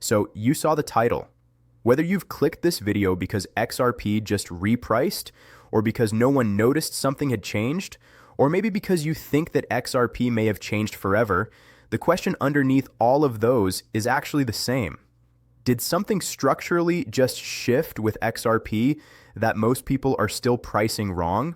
So you saw the title. Whether you've clicked this video because XRP just repriced, or because no one noticed something had changed, or maybe because you think that XRP may have changed forever, the question underneath all of those is actually the same. Did something structurally just shift with XRP that most people are still pricing wrong?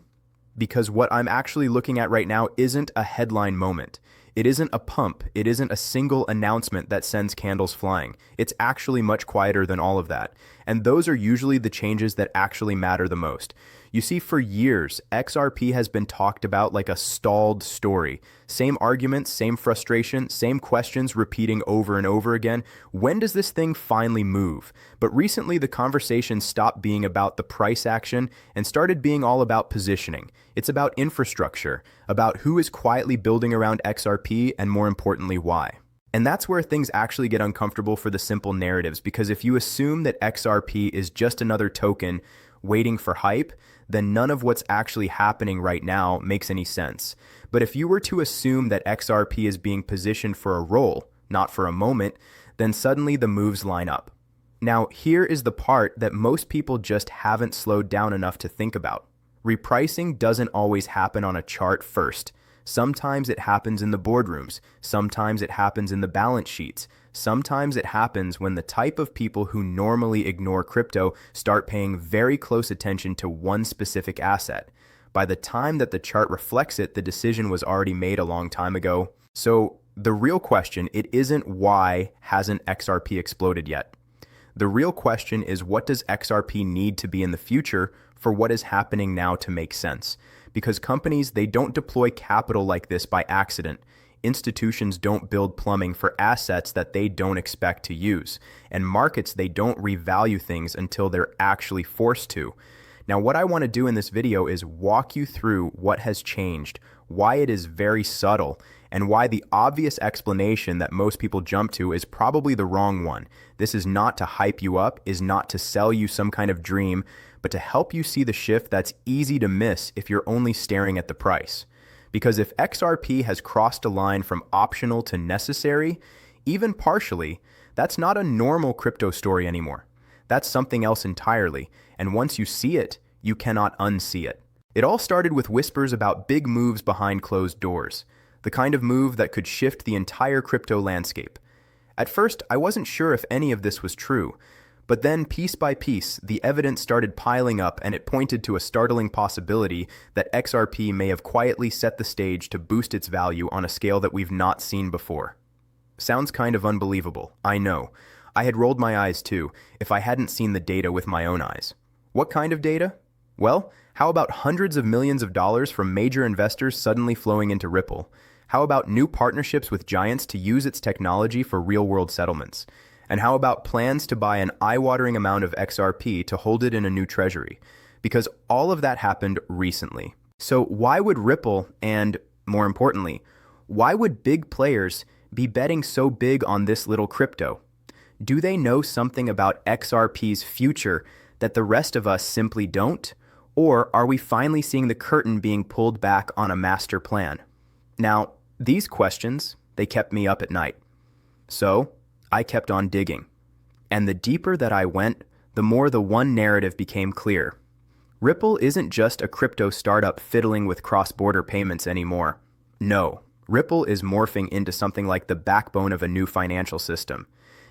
Because what I'm actually looking at right now isn't a headline moment. It isn't a pump. It isn't a single announcement that sends candles flying. It's actually much quieter than all of that. And those are usually the changes that actually matter the most. You see, for years, XRP has been talked about like a stalled story. Same arguments, same frustration, same questions repeating over and over again. When does this thing finally move? But recently, the conversation stopped being about the price action and started being all about positioning. It's about infrastructure, about who is quietly building around XRP, and more importantly, why. And that's where things actually get uncomfortable for the simple narratives, because if you assume that XRP is just another token waiting for hype, then none of what's actually happening right now makes any sense. But if you were to assume that XRP is being positioned for a role, not for a moment, then suddenly the moves line up. Now, here is the part that most people just haven't slowed down enough to think about. Repricing doesn't always happen on a chart first. Sometimes it happens in the boardrooms. Sometimes it happens in the balance sheets. Sometimes it happens when the type of people who normally ignore crypto start paying very close attention to one specific asset. By the time that the chart reflects it, the decision was already made a long time ago. So the real question, it isn't why hasn't XRP exploded yet. The real question is, what does XRP need to be in the future for what is happening now to make sense? Because companies, they don't deploy capital like this by accident. Institutions don't build plumbing for assets that they don't expect to use. And markets, they don't revalue things until they're actually forced to. Now, what I want to do in this video is walk you through what has changed, why it is very subtle, and why the obvious explanation that most people jump to is probably the wrong one. This is not to hype you up, is not to sell you some kind of dream, but to help you see the shift that's easy to miss if you're only staring at the price. Because if XRP has crossed a line from optional to necessary, even partially, that's not a normal crypto story anymore. That's something else entirely, and once you see it, you cannot unsee it. It all started with whispers about big moves behind closed doors, the kind of move that could shift the entire crypto landscape. At first, I wasn't sure if any of this was true, but then, piece by piece, the evidence started piling up, and it pointed to a startling possibility that XRP may have quietly set the stage to boost its value on a scale that we've not seen before. Sounds kind of unbelievable, I know. I had rolled my eyes too, if I hadn't seen the data with my own eyes. What kind of data? Well, how about hundreds of millions of dollars from major investors suddenly flowing into Ripple? How about new partnerships with giants to use its technology for real-world settlements? And how about plans to buy an eye-watering amount of XRP to hold it in a new treasury? Because all of that happened recently. So why would Ripple, and more importantly, why would big players be betting so big on this little crypto? Do they know something about XRP's future that the rest of us simply don't? Or are we finally seeing the curtain being pulled back on a master plan? Now, these questions, they kept me up at night. So I kept on digging. And the deeper that I went, the more the one narrative became clear. Ripple isn't just a crypto startup fiddling with cross-border payments anymore. No, Ripple is morphing into something like the backbone of a new financial system.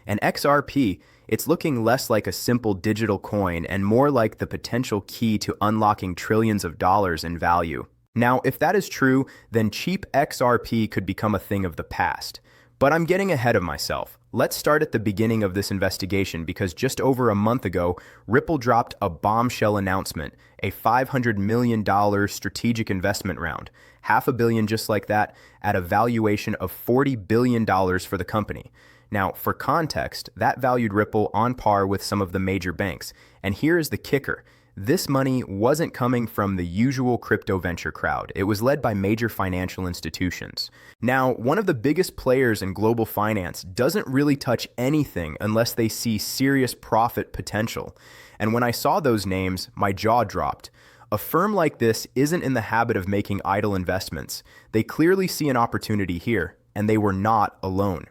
And XRP, it's looking less like a simple digital coin and more like the potential key to unlocking trillions of dollars in value. Now, if that is true, then cheap XRP could become a thing of the past. But I'm getting ahead of myself. Let's start at the beginning of this investigation, because just over a month ago, Ripple dropped a bombshell announcement, a $500 million strategic investment round, $500 million just like that, at a valuation of $40 billion for the company. Now, for context, that valued Ripple on par with some of the major banks. And here is the kicker. This money wasn't coming from the usual crypto venture crowd. It was led by major financial institutions. Now, one of the biggest players in global finance doesn't really touch anything unless they see serious profit potential. And when I saw those names, my jaw dropped. A firm like this isn't in the habit of making idle investments. They clearly see an opportunity here, and they were not alone.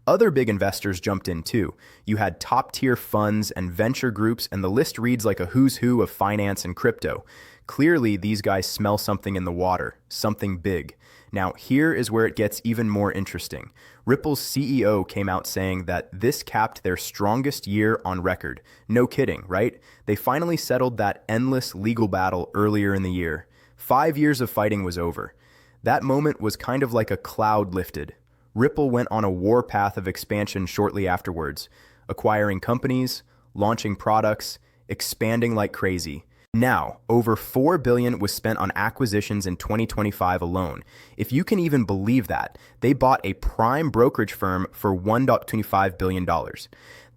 Other big investors jumped in too. You had top-tier funds and venture groups, and the list reads like a who's who of finance and crypto. Clearly, these guys smell something in the water, something big. Now, here is where it gets even more interesting. Ripple's CEO came out saying that this capped their strongest year on record. No kidding, right? They finally settled that endless legal battle earlier in the year. 5 years of fighting was over. That moment was kind of like a cloud lifted. Ripple went on a warpath of expansion shortly afterwards, acquiring companies, launching products, expanding like crazy. Now, over $4 billion was spent on acquisitions in 2025 alone. If you can even believe that, they bought a prime brokerage firm for $1.25 billion.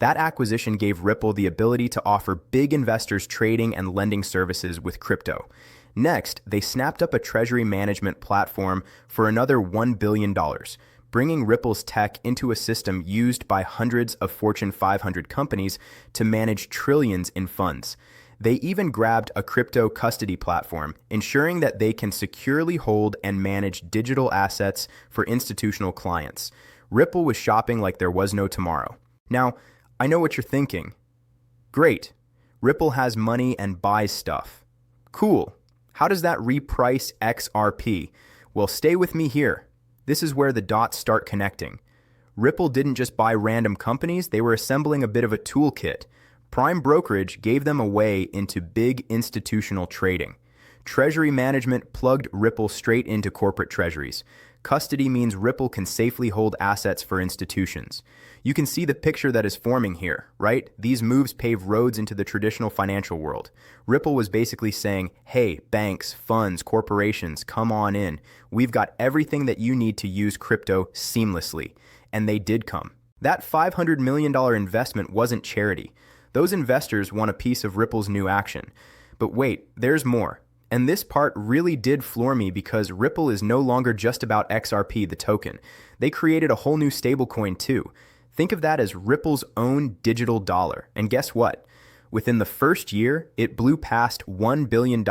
That acquisition gave Ripple the ability to offer big investors trading and lending services with crypto. Next, they snapped up a treasury management platform for another $1 billion, bringing Ripple's tech into a system used by hundreds of Fortune 500 companies to manage trillions in funds. They even grabbed a crypto custody platform, ensuring that they can securely hold and manage digital assets for institutional clients. Ripple was shopping like there was no tomorrow. Now, I know what you're thinking. Great, Ripple has money and buys stuff. Cool. How does that reprice XRP? Well, stay with me here. This is where the dots start connecting. Ripple didn't just buy random companies, they were assembling a bit of a toolkit. Prime brokerage gave them a way into big institutional trading. Treasury management plugged Ripple straight into corporate treasuries. Custody means Ripple can safely hold assets for institutions. You can see the picture that is forming here, right? These moves pave roads into the traditional financial world. Ripple was basically saying, hey, banks, funds, corporations, come on in. We've got everything that you need to use crypto seamlessly. And they did come. That $500 million investment wasn't charity. Those investors want a piece of Ripple's new action. But wait, there's more. And this part really did floor me because Ripple is no longer just about XRP, the token. They created a whole new stablecoin too. Think of that as Ripple's own digital dollar. And guess what? Within the first year, it blew past $1 billion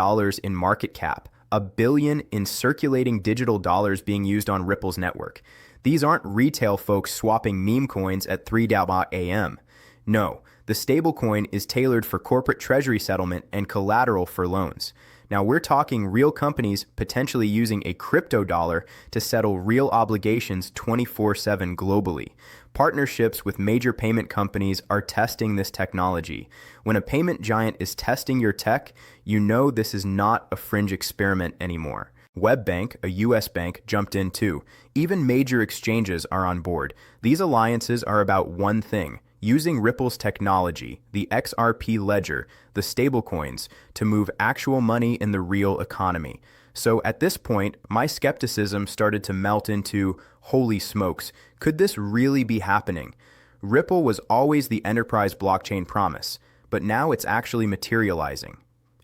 in market cap, $1 billion in circulating digital dollars being used on Ripple's network. These aren't retail folks swapping meme coins at 3 a.m. No, the stablecoin is tailored for corporate treasury settlement and collateral for loans. Now we're talking real companies potentially using a crypto dollar to settle real obligations 24/7 globally. Partnerships with major payment companies are testing this technology. When a payment giant is testing your tech, you know this is not a fringe experiment anymore. WebBank, a US bank, jumped in too. Even major exchanges are on board. These alliances are about one thing: using Ripple's technology, the XRP ledger, the stablecoins, to move actual money in the real economy. So at this point, my skepticism started to melt into, holy smokes, could this really be happening? Ripple was always the enterprise blockchain promise, but now it's actually materializing.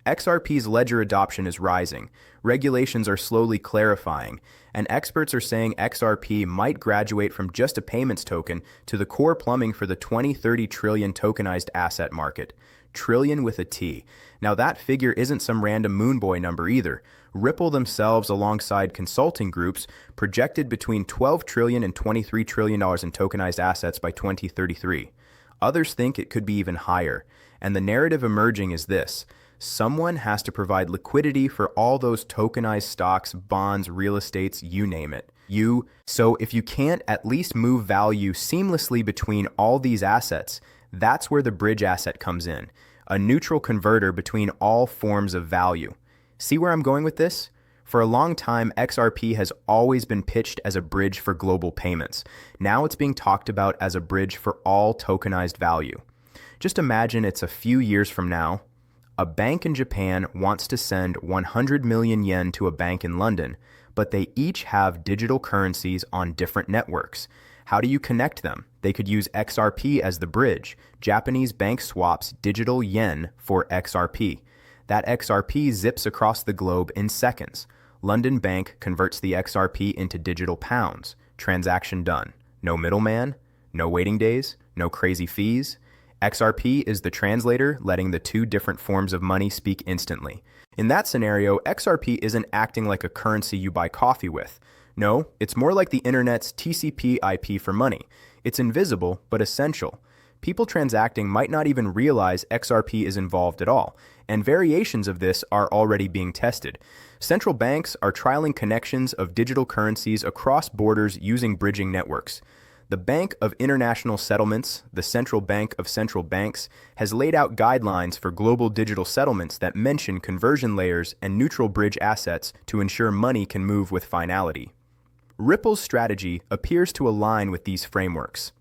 XRP's ledger adoption is rising, regulations are slowly clarifying, and experts are saying XRP might graduate from just a payments token to the core plumbing for the 20-30 trillion tokenized asset market. Trillion with a T. Now that figure isn't some random moonboy number either. Ripple themselves, alongside consulting groups, projected between $12 trillion and $23 trillion in tokenized assets by 2033. Others think it could be even higher, and the narrative emerging is this: someone has to provide liquidity for all those tokenized stocks, bonds, real estates, you name it. So if you can't at least move value seamlessly between all these assets, that's where the bridge asset comes in, a neutral converter between all forms of value. See where I'm going with this? For a long time, XRP has always been pitched as a bridge for global payments. Now it's being talked about as a bridge for all tokenized value. Just imagine it's a few years from now. A bank in Japan wants to send 100 million yen to a bank in London, but they each have digital currencies on different networks. How do you connect them? They could use XRP as the bridge. Japanese bank swaps digital yen for XRP. That XRP zips across the globe in seconds. London bank converts the XRP into digital pounds. Transaction done. No middleman, no waiting days, no crazy fees. XRP is the translator, letting the two different forms of money speak instantly. In that scenario, XRP isn't acting like a currency you buy coffee with. No, it's more like the internet's TCP/IP for money. It's invisible, but essential. People transacting might not even realize XRP is involved at all, and variations of this are already being tested. Central banks are trialing connections of digital currencies across borders using bridging networks. The Bank of International Settlements, the central bank of central banks, has laid out guidelines for global digital settlements that mention conversion layers and neutral bridge assets to ensure money can move with finality. Ripple's strategy appears to align with these frameworks.